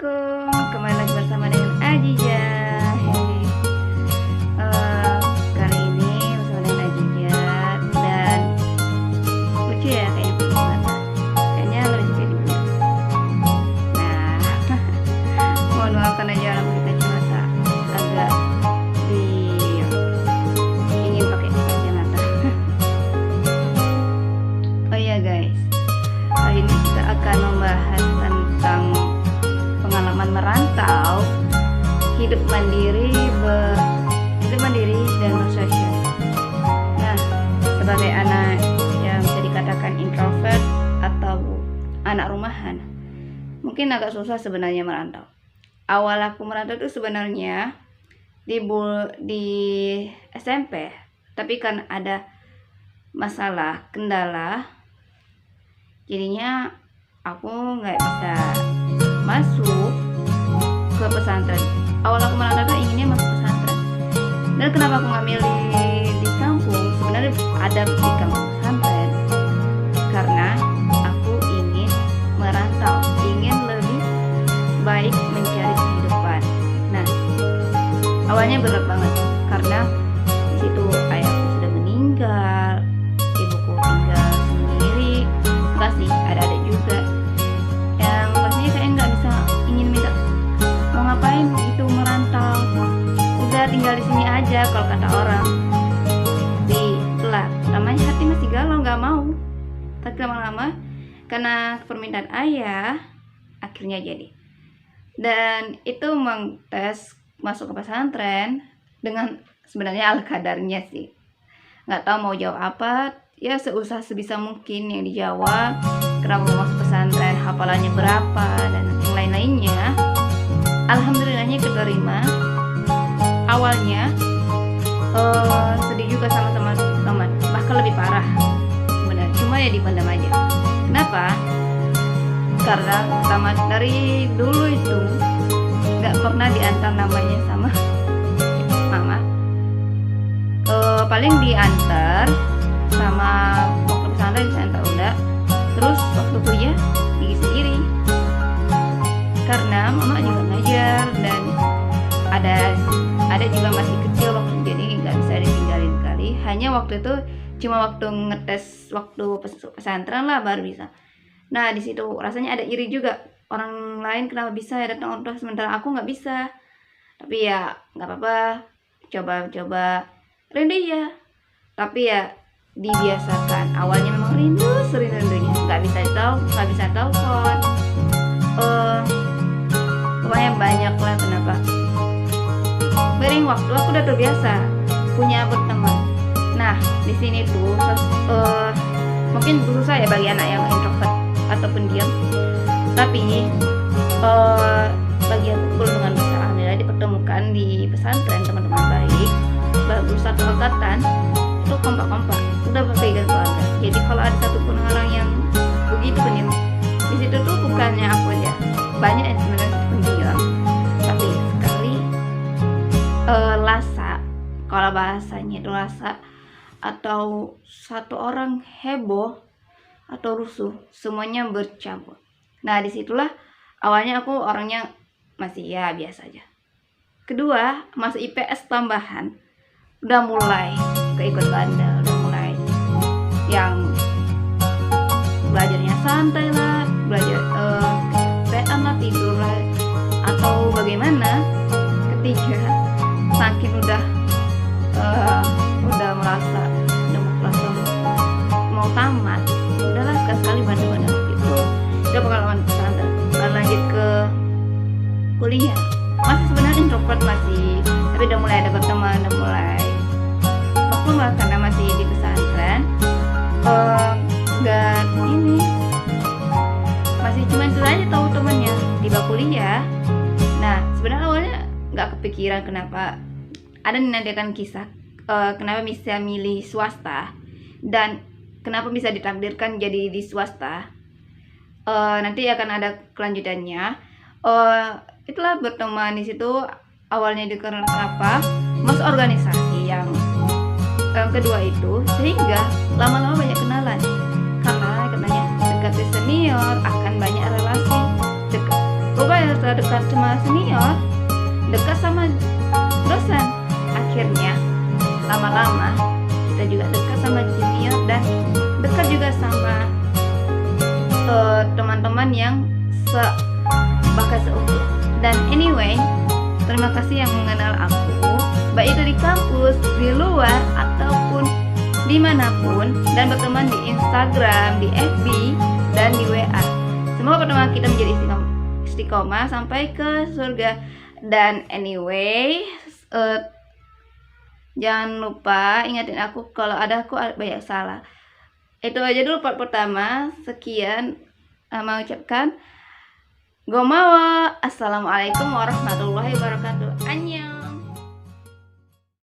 Assalamualaikum, kembali lagi bersama dengan Ajija. Kali ini bersama dengan Ajija dan lucu ya kayaknya punya mata. Kayaknya lucu jadi bener. Nah, mohon maaf karena jarang pakai kacamata, agak ingin pakai kacamata. Oh iya guys, kali ini kita akan membahas tentang pengalaman merantau, hidup mandiri dan bersosial. Nah, sebagai anak yang bisa dikatakan introvert atau anak rumahan, mungkin agak susah sebenarnya merantau. Awal aku merantau itu sebenarnya di SMP, tapi kan ada masalah kendala, jadinya aku nggak bisa masuk ke pesantren. Awal aku merantau tuh inginnya masuk pesantren. Dan kenapa aku nggak milih di kampung? Sebenarnya ada di kampung pesantren karena aku ingin merantau, ingin lebih baik mencari kehidupan. Nah, awalnya berat banget karena di situ ayahku sudah meninggal, ibuku tinggal sendiri, pasti ada juga yang pastinya kayak nggak bisa, ingin minta mau ngapain itu merantau, udah tinggal di sini aja kalau kata orang. Tapi itulah namanya hati masih galau, nggak mau. Tapi lama-lama karena permintaan ayah akhirnya jadi, dan itu mengtes masuk ke pesantren dengan sebenarnya ala kadarnya sih, nggak tahu mau jawab apa ya, seusaha sebisa mungkin yang dijawab. Kenapa mau masuk pesantren, hafalannya berapa, dan yang lain-lainnya. Alhamdulillahnya keterima. Awalnya sedih juga sama teman, bahkan lebih parah sebenarnya, cuma ya dipendam aja. Kenapa? Karena pertama dari dulu itu nggak pernah diantar namanya sama mama. Paling diantar sama waktu pesantren diantar udah, terus waktu kuliah pergi sendiri karena mama juga ngajar dan ada juga masih kecil waktu, jadi nggak bisa ditinggalin kali. Hanya waktu itu cuma waktu ngetes waktu pesantren lah baru bisa. Nah di situ rasanya ada iri juga, orang lain kenapa bisa ya datang orang tua sementara aku nggak bisa. Tapi ya nggak apa-apa, coba rindu ya, tapi ya dibiasakan. Awalnya memang rindu serindu-rindunya, nggak bisa telepon, pokoknya banyak lah. Kenapa? Bering waktu aku udah terbiasa punya berteman. Nah di sini tuh mungkin susah ya bagi anak yang introvert atau pendiam, tapi bagi aku beruntungan besar, alhamdulillah dipertemukan di pesantren teman-teman baik, baru satu angkatan itu kompak-kompak, udah berpegang keluarga. Jadi kalau ada satupun orang yang begitu pendiam di situ tuh, bukannya aku aja, banyak yang sebenarnya pendiam, tapi sekali lasa, kalau bahasanya itu lasa, atau satu orang heboh atau rusuh, semuanya bercampur. Nah disitulah awalnya aku orangnya masih ya biasa aja. Kedua, masuk IPS tambahan, udah mulai ikut bandel, udah mulai yang belajarnya santai lah, belajar kecapean lah, tidur lah, atau bagaimana. Ketiga, saking udah merasa mau tamat, udahlah sekali bandel-bandel gitu. Udah pengalaman pesantren, lanjut ke kuliah, masih sebenarnya introvert masih, tapi udah mulai ada berteman, udah mulai maklum lah karena masih di pesantren. Dan ini masih cuma itu aja tahu temannya di bak kuliah. Nah sebenarnya awalnya nggak kepikiran kenapa ada nanti akan kisah kenapa bisa milih swasta dan kenapa bisa ditakdirkan jadi di swasta. Nanti akan ada kelanjutannya. Itulah berteman di situ awalnya kenapa masuk organisasi yang kedua itu, sehingga lama-lama banyak kenalan karena katanya dekat senior akan banyak relasi dekat. ya, setelah dekat sama senior, dekat sama dosen, akhirnya lama-lama kita juga dekat sama junior dan dekat juga sama teman-teman yang bahkan seutuh. Dan anyway, terima kasih yang mengenal aku, baik itu di kampus, di luar, ataupun dimanapun, dan berteman di Instagram, di FB, dan di WA. Semoga pertemuan kita menjadi istiqomah sampai ke surga. Dan anyway, jangan lupa ingatin aku kalau ada aku banyak salah. Itu aja dulu part pertama. Sekian, mau ucapkan gomawa. Assalamualaikum warahmatullahi wabarakatuh. Annyeong.